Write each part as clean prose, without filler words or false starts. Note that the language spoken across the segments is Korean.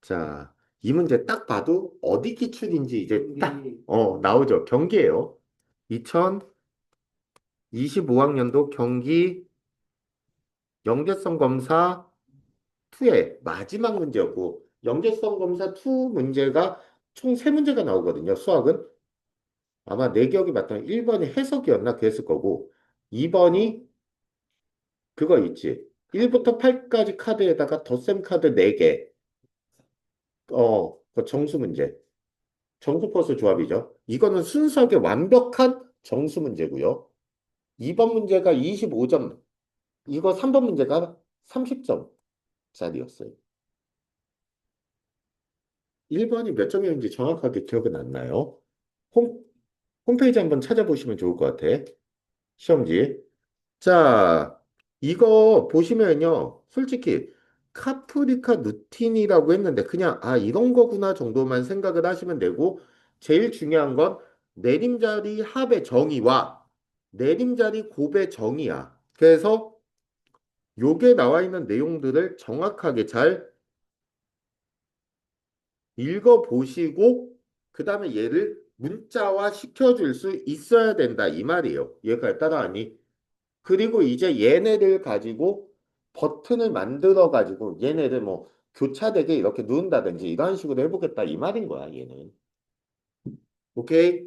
자, 이 문제 딱 봐도 어디 기출인지 이제 딱, 나오죠. 경기예요. 2025학년도 경기 연계성 검사 2의 마지막 문제였고, 연계성 검사 2 문제가 총 3문제가 나오거든요. 수학은. 아마 내 기억이 맞다면 1번이 해석이었나 그랬을 거고, 2번이 그거 있지. 1부터 8까지 카드에다가 덧셈 카드 4개. 그 정수 문제. 정수 퍼스 조합이죠. 이거는 순수하게 완벽한 정수 문제고요. 2번 문제가 25점, 이거 3번 문제가 30점짜리였어요. 1번이 몇 점이었는지 정확하게 기억은 안 나요. 홈, 홈페이지 한번 찾아보시면 좋을 것 같아. 시험지. 자, 이거 보시면요. 솔직히 카프리카 누틴이라고 했는데 그냥 이런 거구나 정도만 생각을 하시면 되고 제일 중요한 건 내림자리 합의 정의와 내림자리 곱의 정의야. 그래서 요게 나와 있는 내용들을 정확하게 잘 읽어보시고 그 다음에 얘를 문자화 시켜줄 수 있어야 된다 이 말이에요. 얘가 따라하니? 그리고 이제 얘네들 가지고 버튼을 만들어 가지고 얘네들 뭐 교차되게 이렇게 누른다든지 이런 식으로 해보겠다 이 말인 거야 얘는. 오케이?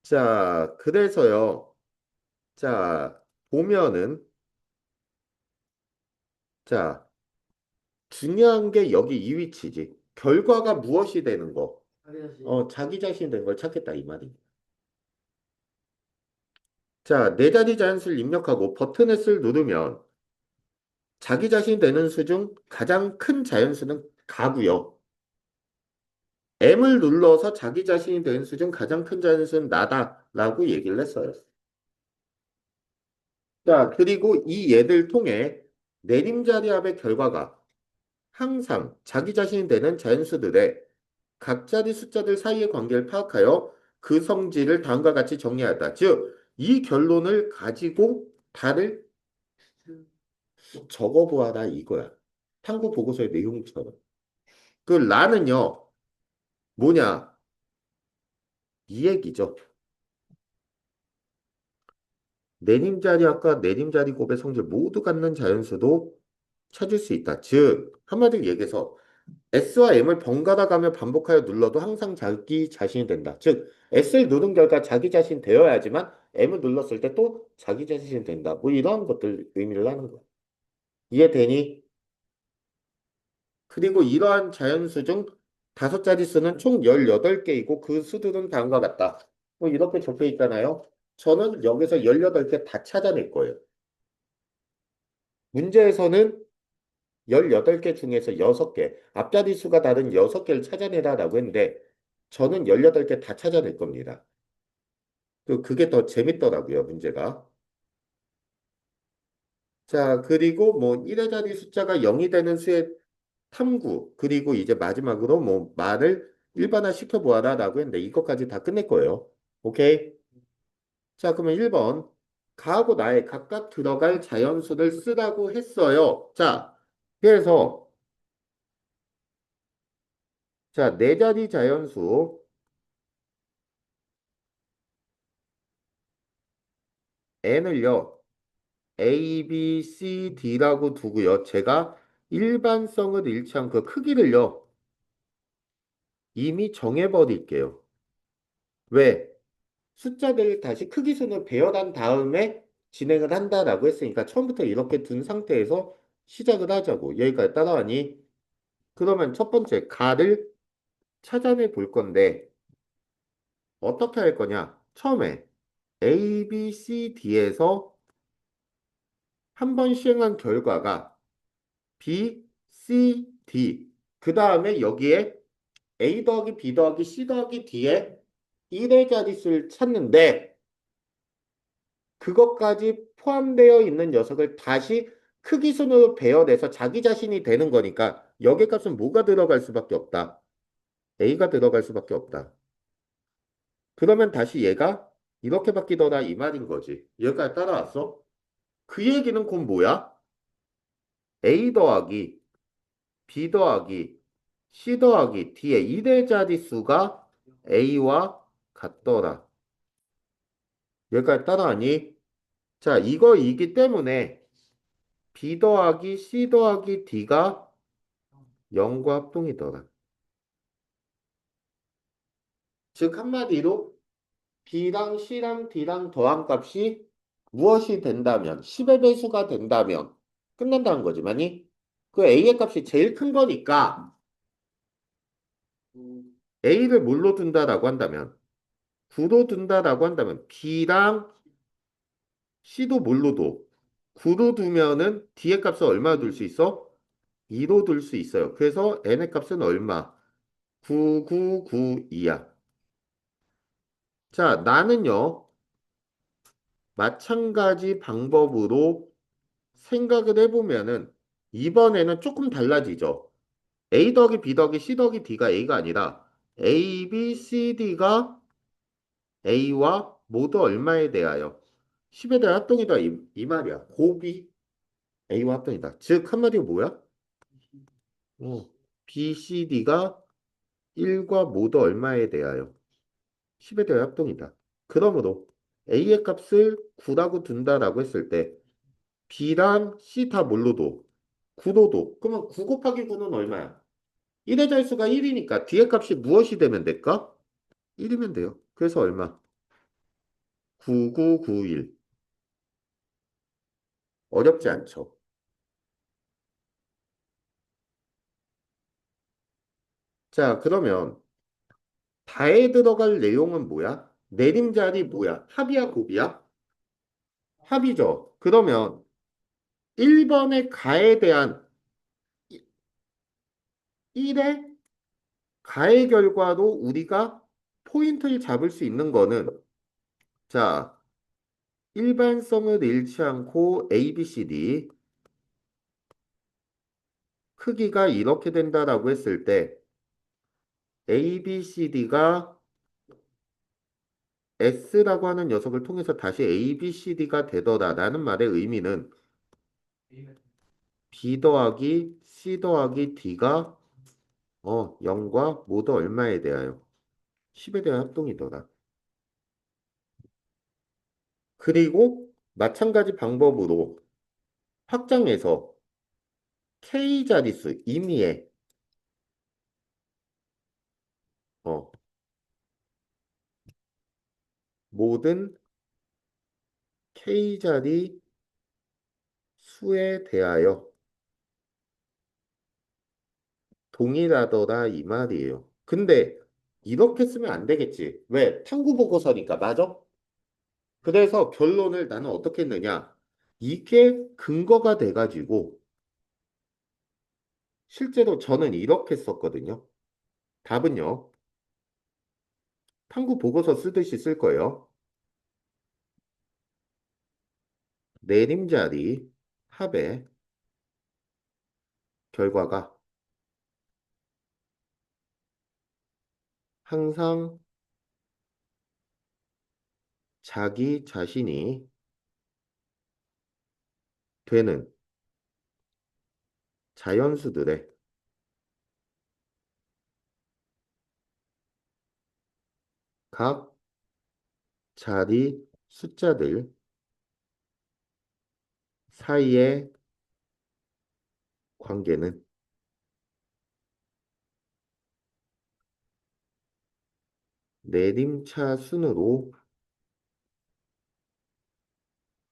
자, 그래서요. 자, 보면은 자, 중요한 게 여기 이 위치지. 결과가 무엇이 되는 거? 자기 자신이 된 걸 찾겠다 이 말이. 자, 네 자리 자연수를 입력하고 버튼을 누르면 자기 자신이 되는 수 중 가장 큰 자연수는 가고요. M을 눌러서 자기 자신이 된 수 중 가장 큰 자연수는 나다라고 얘기를 했어요. 자, 그리고 이 얘들 통해 내림자리합의 결과가 항상 자기 자신이 되는 자연수들의 각자리 숫자들 사이의 관계를 파악하여 그 성질을 다음과 같이 정리하다. 즉, 이 결론을 가지고 답을 적어보아라 이거야. 탐구 보고서의 내용처럼. 그 라는요, 뭐냐? 이 얘기죠. 내림자리합과 내림자리곱의 성질 모두 갖는 자연수도 찾을 수 있다. 즉, 한마디로 얘기해서 S와 M을 번갈아 가며 반복하여 눌러도 항상 자기 자신이 된다. 즉, S를 누른 결과 자기 자신 되어야지만 M을 눌렀을 때 또 자기 자신이 된다. 뭐 이런 것들 의미를 하는 거야. 이해되니? 그리고 이러한 자연수 중 다섯 자리 수는 총 18개이고 그 수들은 다음과 같다. 뭐 이렇게 적혀 있잖아요. 저는 여기서 18개 다 찾아낼 거예요. 문제에서는 18개 중에서 6개, 앞자리 수가 다른 6개를 찾아내라라고 했는데 저는 18개 다 찾아낼 겁니다. 그게 더 재밌더라고요, 문제가. 자, 그리고 뭐 1의 자리 숫자가 0이 되는 수의 탐구, 그리고 이제 마지막으로 뭐 말을 일반화 시켜보아라라고 했는데 이것까지 다 끝낼 거예요. 오케이? 자, 그러면 1번. 가하고 나에 각각 들어갈 자연수를 쓰라고 했어요. 자, 그래서 자, 네 자리 자연수 n을요. A, B, C, D라고 두고요. 제가 일반성을 잃지 않고 크기를요. 이미 정해버릴게요. 왜? 숫자들 다시 크기 순을 배열한 다음에 진행을 한다라고 했으니까 처음부터 이렇게 둔 상태에서 시작을 하자고. 여기까지 따라하니? 그러면 첫 번째 가를 찾아내 볼 건데 어떻게 할 거냐? 처음에 A, B, C, D에서 한 번 시행한 결과가 B, C, D. 그 다음에 여기에 A 더하기 B 더하기 C 더하기 D에 1의 자릿수를 찾는데 그것까지 포함되어 있는 녀석을 다시 크기 순으로 배열해서 자기 자신이 되는 거니까 여기 값은 뭐가 들어갈 수밖에 없다. A가 들어갈 수밖에 없다. 그러면 다시 얘가 이렇게 바뀌더라 이 말인 거지. 여기까지 따라왔어? 그 얘기는 곧 뭐야? A 더하기 B 더하기 C 더하기 D의 1의 자릿수가 A와 같더라. 여기까지 따라하니? 자, 이거이기 때문에 B 더하기 C 더하기 D가 0과 합동이더라. 즉, 한마디로 B랑 C랑 D랑 더한 값이 무엇이 된다면, 10의 배수가 된다면 끝난다는 거지만이 그 A의 값이 제일 큰 거니까 A를 뭘로 둔다라고 한다면 9로 둔다라고 한다면 B랑 C도 뭘로 둬? 9로 두면은 D의 값을 얼마 둘 수 있어? 2로 둘 수 있어요. 그래서 N의 값은 얼마? 9992야. 자, 나는요, 마찬가지 방법으로 생각을 해보면은 이번에는 조금 달라지죠. A 더하기 B 더하기 C 더하기 D가 A가 아니라 A, B, C, D가 A와 모두 얼마에 대하여 10에 대한 합동이다 이 말이야. 곱이 A와 합동이다. 즉 한마디로 뭐야? B, C, D가 1과 모두 얼마에 대하여 10에 대한 합동이다. 그러므로 A의 값을 9라고 둔다라고 했을 때 B랑 C 다 뭘로 둬? 9로 둬. 그러면 9 곱하기 9는 얼마야? 1의 자릿수가 1이니까 D의 값이 무엇이 되면 될까? 1이면 돼요. 그래서 얼마? 9991. 어렵지 않죠. 자, 그러면 다에 들어갈 내용은 뭐야? 내림자리 뭐야? 합이야, 곱이야? 합이죠. 그러면 1번의 가에 대한 1의 가의 결과로 우리가 포인트를 잡을 수 있는 거는 자, 일반성을 잃지 않고 A, B, C, D 크기가 이렇게 된다라고 했을 때 A, B, C, D가 S라고 하는 녀석을 통해서 다시 A, B, C, D가 되더라라는 말의 의미는 B 더하기 C 더하기 D가 0과 모두 얼마에 대하여 10에 대한 합동이더라. 그리고 마찬가지 방법으로 확장해서 K 자릿수 임의의 어, 모든 K자리 수에 대하여 동일하더라 이 말이에요. 근데 이렇게 쓰면 안 되겠지. 왜? 탐구 보고서니까. 맞아? 그래서 결론을 나는 어떻게 했느냐? 이게 근거가 돼가지고 실제로 저는 이렇게 썼거든요. 답은요. 탐구 보고서 쓰듯이 쓸 거예요. 내림자리 합의 결과가 항상 자기 자신이 되는 자연수들의 각 자리 숫자들 사이의 관계는 내림차 순으로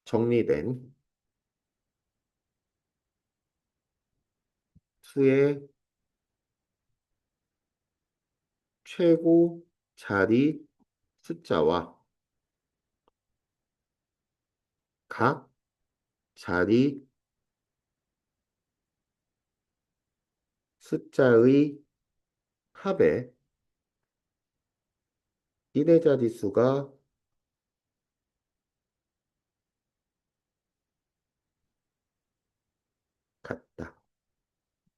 정리된 수의 최고 자리 숫자와 각 자리 숫자의 합의 1의 자릿수가 같다.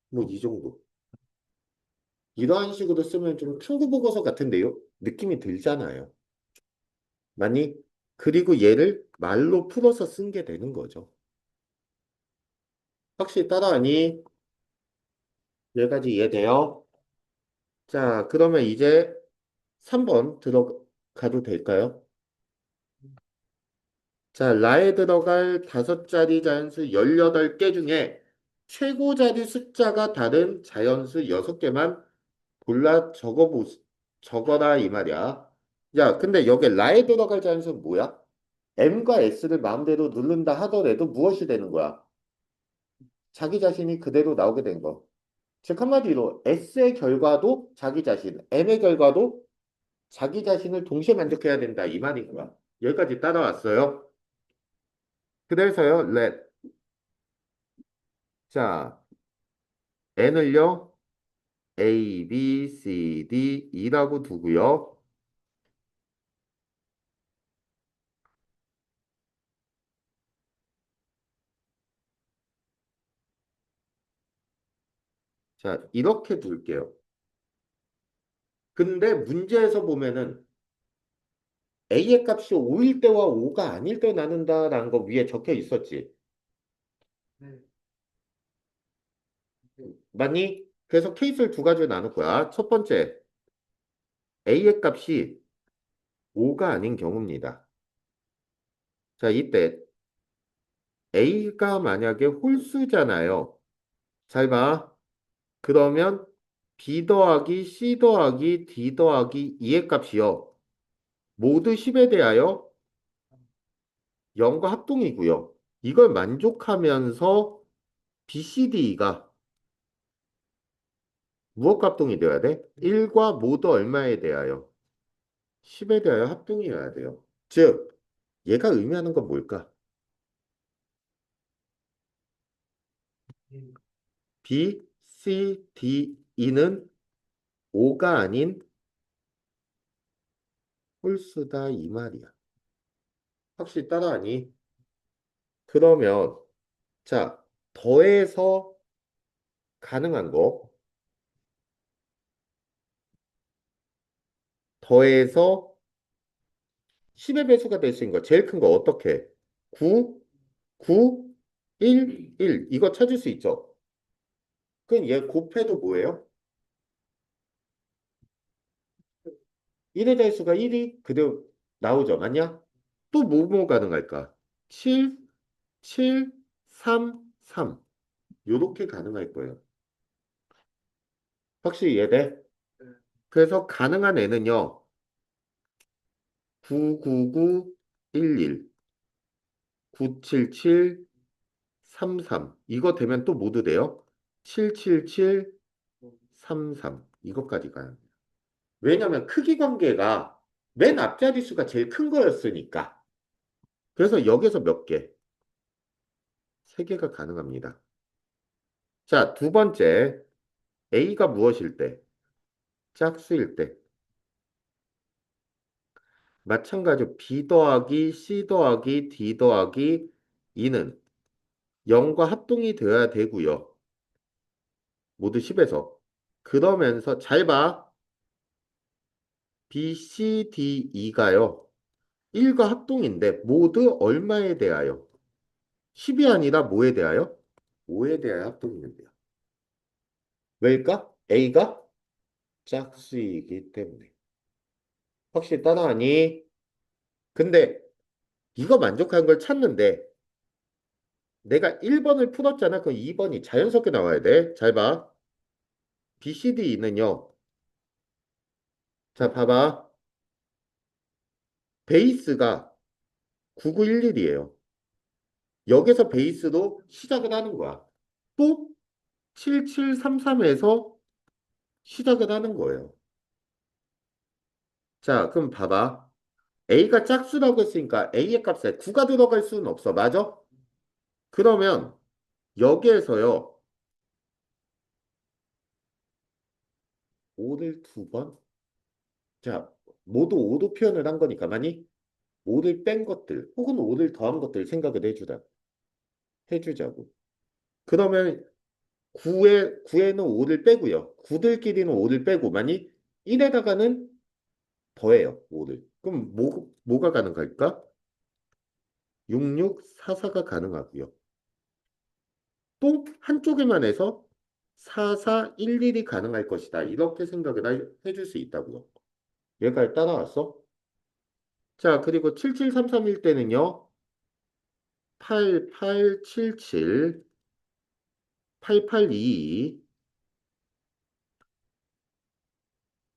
뭐 이 정도. 이러한 식으로 쓰면 좀 탐구보고서 같은데요? 느낌이 들잖아요. 많이 그리고 얘를 말로 풀어서 쓴 게 되는 거죠. 확실히 따라하니 여기까지 이해돼요? 자, 그러면 이제 3번 들어가도 될까요? 자, 라에 들어갈 다섯 자리 자연수 18개 중에 최고 자리 숫자가 다른 자연수 6개만 골라 적어라 이 말이야. 야, 근데 여기 라에 들어갈 자연수는 뭐야? M과 S를 마음대로 누른다 하더라도 무엇이 되는 거야? 자기 자신이 그대로 나오게 된 거. 즉 한마디로 S의 결과도 자기 자신, M의 결과도 자기 자신을 동시에 만족해야 된다 이 말인 거야. 여기까지 따라왔어요. 그래서요, 자, N을요, A, B, C, D, E라고 두고요. 자, 이렇게 둘게요. 근데 문제에서 보면은 A의 값이 5일 때와 5가 아닐 때 나눈다라는 거 위에 적혀 있었지. 맞니? 그래서 케이스를 두 가지로 나눌 거야. 첫 번째, A의 값이 5가 아닌 경우입니다. 자, 이때 A가 만약에 홀수잖아요. 잘 봐. 그러면 B 더하기 C 더하기 D 더하기 2의 값이요. 모두 10에 대하여 0과 합동이고요. 이걸 만족하면서 BCD가 무엇과 합동이 되어야 돼? 1과 모두 얼마에 대하여? 10에 대하여 합동이어야 돼요. 즉, 얘가 의미하는 건 뭘까? B, C, D, E는 5가 아닌 홀수다 이 말이야. 확실히 따라하니? 그러면 자, 더해서 가능한 거 더해서 10의 배수가 될 수 있는 거 제일 큰 거 어떻게? 9, 9, 1, 1 이거 찾을 수 있죠? 그럼 얘 곱해도 뭐예요? 1의 대수가 1이 그대로 나오죠. 맞냐? 또 뭐 가능할까? 7, 7, 3, 3 요렇게 가능할 거예요. 확실히 이해돼? 그래서 가능한 애는요. 99911, 977, 33. 이거 되면 또 모두 돼요. 777, 33. 이것까지 가요. 왜냐면 크기 관계가 맨 앞자리 수가 제일 큰 거였으니까. 그래서 여기서 몇 개? 세 개가 가능합니다. 자, 두 번째. A가 무엇일 때? 짝수일 때. 마찬가지로 B 더하기 C 더하기 D 더하기 2는 0과 합동이 되어야 되고요. 모두 10에서. 그러면서 잘 봐. B, C, D, E가요. 1과 합동인데 모두 얼마에 대하여? 10이 아니라 뭐에 대하여? 5에 대하여 합동이는데요. 왜일까? A가 짝수이기 때문에. 확실히 따라하니? 근데 이거 만족하는 걸 찾는데 내가 1번을 풀었잖아. 그럼 2번이 자연스럽게 나와야 돼. 잘 봐. B, C, D는요. 자, 봐봐. 베이스가 9911이에요. 여기서 베이스로 시작을 하는 거야. 또 7733에서 시작을 하는 거예요. 자, 그럼 봐봐. A가 짝수라고 했으니까 A의 값에 9가 들어갈 수는 없어. 맞아? 그러면 여기에서요. 5를 두 번? 자, 모두 5로 표현을 한 거니까 많이 5를 뺀 것들 혹은 5를 더한 것들 생각을 해주자고. 그러면 9에는 5를 빼고요. 9들끼리는 5를 빼고 많이 1에다가는 더해요. 5를. 그럼 뭐가 가능할까? 6644가 가능하고요. 또 한쪽에만 해서 4411이 가능할 것이다. 이렇게 생각을 해줄 수 있다고요. 얘가 따라왔어? 자, 그리고 7733일 때는요. 8877, 8822,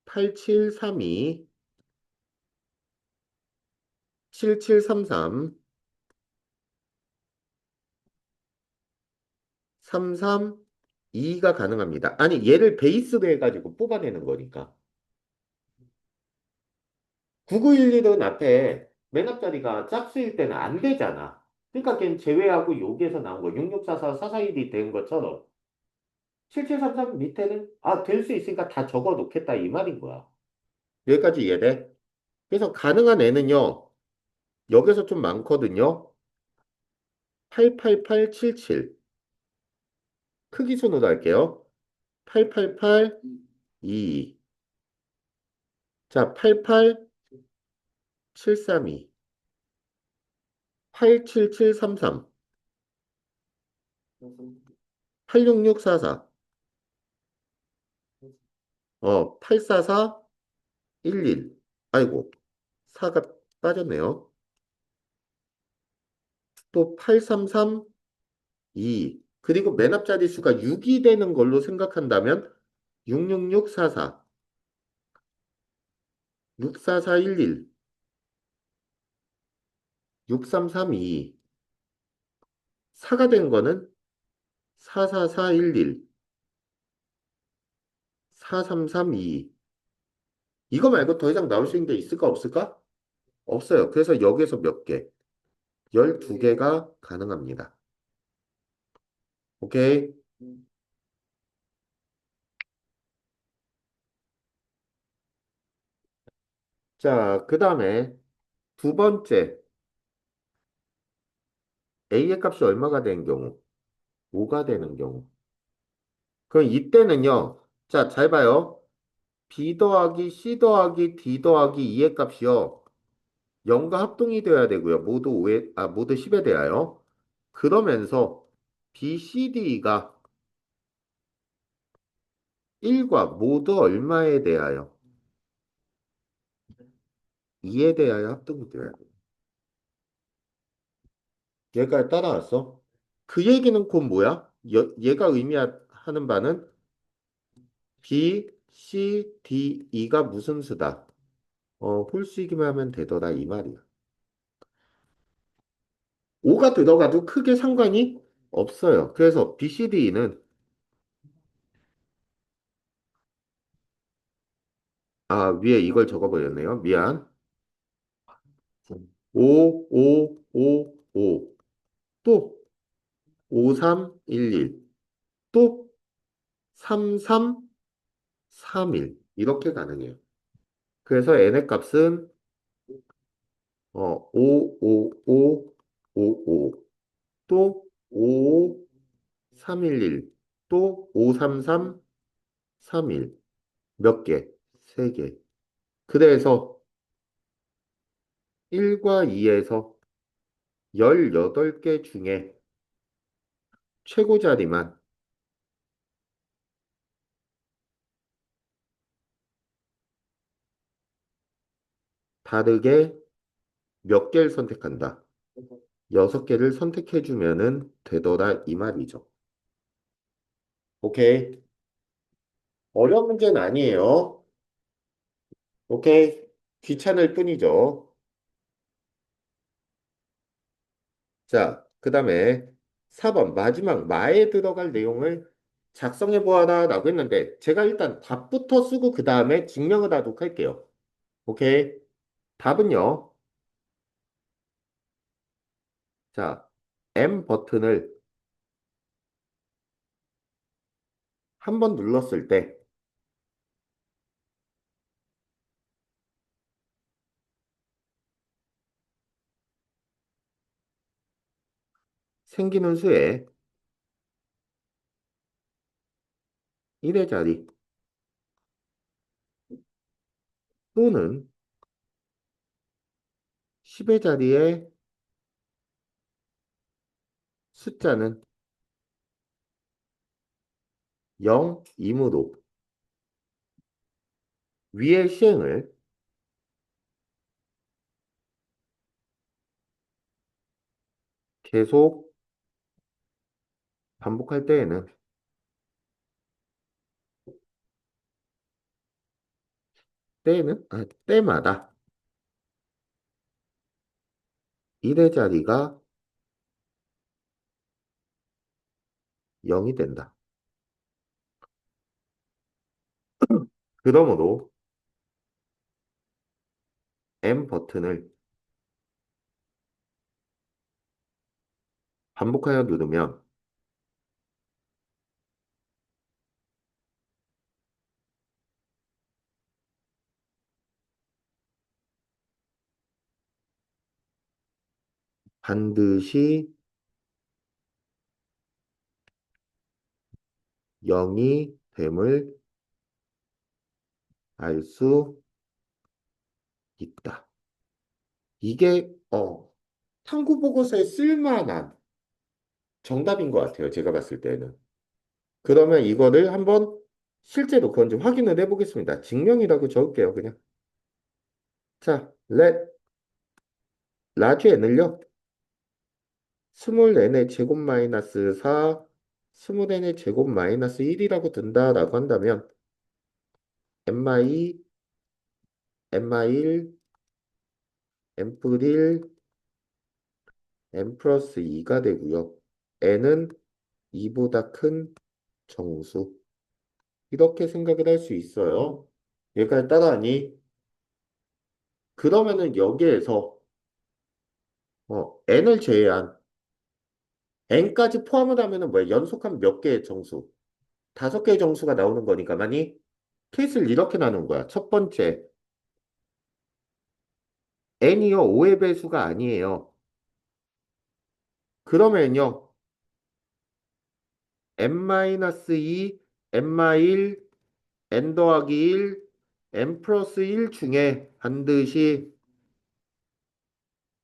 8732, 7733, 332가 가능합니다. 아니, 얘를 베이스로 해가지고 뽑아내는 거니까. 9911은 앞에 맨 앞자리가 짝수일 때는 안 되잖아. 그러니까 걔는 제외하고 여기에서 나온 거 6644, 441이 된 것처럼 7733 밑에는 될 수 있으니까 다 적어 놓겠다 이 말인 거야. 여기까지 이해돼? 그래서 가능한 애는요. 여기서 좀 많거든요. 88877 크기 순으로 할게요. 8882 자, 88732 87733 86644 84411 아이고 4가 빠졌네요. 또 8332 그리고 맨 앞자리 수가 6이 되는 걸로 생각한다면 66644 64411 6332 4가 된 거는 44411 4332 이거 말고 더 이상 나올 수 있는 게 있을까 없을까? 없어요. 그래서 여기에서 몇 개? 12개가 가능합니다. 오케이? 자, 그 다음에 두 번째 A의 값이 얼마가 되는 경우? 5가 되는 경우. 그럼 이때는요. 자, 잘 봐요. B 더하기 C 더하기 D 더하기 2의 값이요. 0과 합동이 되어야 되고요. 모두 10에 대하여. 그러면서 B, C, D가 1과 모두 얼마에 대하여? 2에 대하여 합동이 되어야 돼. 얘가 따라왔어. 그 얘기는 곧 뭐야? 얘가 의미하는 바는 B, C, D, E가 무슨 수다? 홀수이기만 하면 되더라 이 말이야. 5가 들어가도 크게 상관이 없어요. 그래서 B, C, D는 위에 이걸 적어버렸네요. 미안. 5, 5, 5, 5. 또 5, 3, 1, 1. 또 3, 3, 3, 1. 이렇게 가능해요. 그래서 n의 값은 5, 5, 5, 5, 5. 또 5, 3, 1, 1. 또 5, 3, 3, 3, 1. 몇 개? 세 개. 그래서 1과 2에서 18개 중에 최고 자리만 다르게 몇 개를 선택한다. 6개를 선택해주면은 되더라 이 말이죠. 오케이. 어려운 문제는 아니에요. 오케이. 귀찮을 뿐이죠. 자, 그 다음에 4번 마지막 마에 들어갈 내용을 작성해 보아라 라고 했는데 제가 일단 답부터 쓰고 그 다음에 증명을 하도록 할게요. 오케이. 답은요. 자, M 버튼을 한 번 눌렀을 때 생기는 수의 1의 자리 또는 10의 자리의 숫자는 0이므로 위의 시행을 계속 반복할 때마다 1의 자리가 0이 된다. 그러므로 M 버튼을 반복하여 누르면 반드시 0이 됨을 알 수 있다. 이게 탐구 보고서에 쓸만한 정답인 것 같아요. 제가 봤을 때는. 그러면 이거를 한번 실제로 그건 좀 확인을 해보겠습니다. 증명이라고 적을게요, 그냥. 자, 라지 n을요. 스몰 n의 제곱 마이너스 4, 스몰 n의 제곱 마이너스 1이라고 든다라고 한다면 m-2, m-1, m+1, n 플러스 2가 되고요. n은 2보다 큰 정수. 이렇게 생각을 할 수 있어요. 여기까지 따라하니? 그러면은 여기에서 n을 제외한 n까지 포함을 하면은 뭐야? 연속한 몇 개의 정수? 5개의 정수가 나오는 거니까만이 케이스를 이렇게 나눈 거야. 첫 번째, n이요 5의 배수가 아니에요. 그러면요 n-2, n-1, n 더하기 1, n 플러스 1 중에 반드시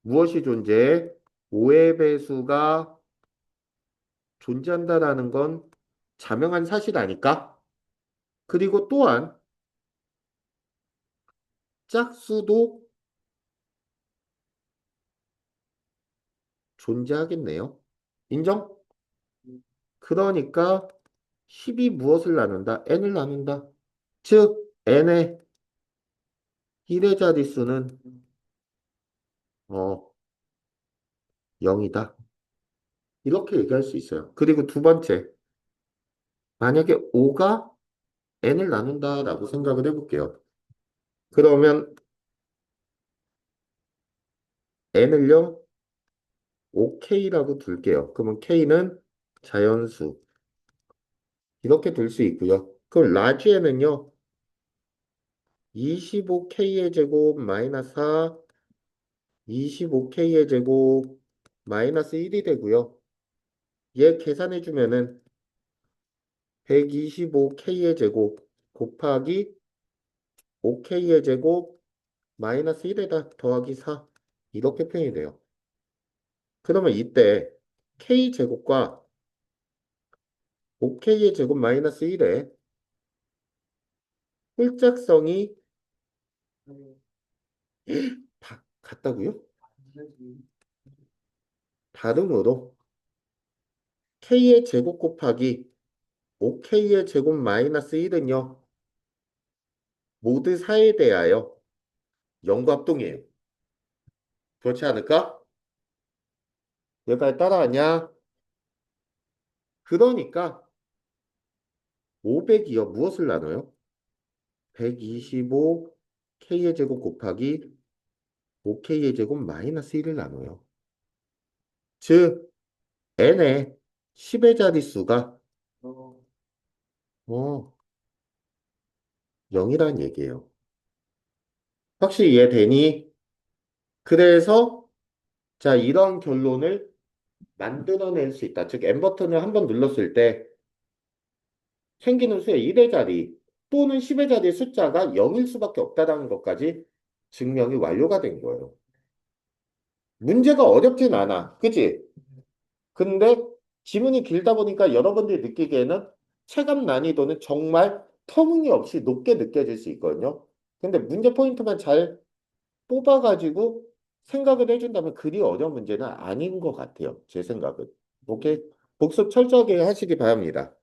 무엇이 존재해? 5의 배수가 존재한다라는 건 자명한 사실 아닐까? 그리고 또한 짝수도 존재하겠네요. 인정? 그러니까 10이 무엇을 나눈다? n을 나눈다. 즉 n의 1의 자릿수는 0이다. 이렇게 얘기할 수 있어요. 그리고 두 번째, 만약에 5가 n을 나눈다라고 생각을 해볼게요. 그러면 n을요, 5k라고 둘게요. 그러면 k는 자연수. 이렇게 둘 수 있고요. 그럼 라지에는요, 25k의 제곱 마이너스 4, 25k의 제곱 마이너스 1이 되고요. 얘 계산해주면은 125k의 제곱 곱하기 5k의 제곱 마이너스 1에다 더하기 4. 이렇게 표현이 돼요. 그러면 이때 k제곱과 5k의 제곱 마이너스 1의 홀짝성이 같다고요? 다름으로 k의 제곱 곱하기 5k의 제곱 마이너스 1은요. 모두 4에 대하여 0과 합동이에요. 그렇지 않을까? 여기까지 따라하냐? 그러니까 500이요. 무엇을 나눠요? 125 k의 제곱 곱하기 5k의 제곱 마이너스 1을 나눠요. 즉 n의 10의 자릿수가 어, 0이라는 얘기예요. 확실히 이해되니? 그래서 자 이런 결론을 만들어낼 수 있다. 즉 n 버튼을 한번 눌렀을 때 생기는 수의 1의 자리 또는 10의 자리의 숫자가 0일 수밖에 없다는 것까지 증명이 완료가 된 거예요. 문제가 어렵진 않아. 그치? 근데 지문이 길다 보니까 여러분들이 느끼기에는 체감 난이도는 정말 터무니없이 높게 느껴질 수 있거든요. 근데 문제 포인트만 잘 뽑아가지고 생각을 해준다면 그리 어려운 문제는 아닌 것 같아요. 제 생각은. 오케이. 복습 철저하게 하시기 바랍니다.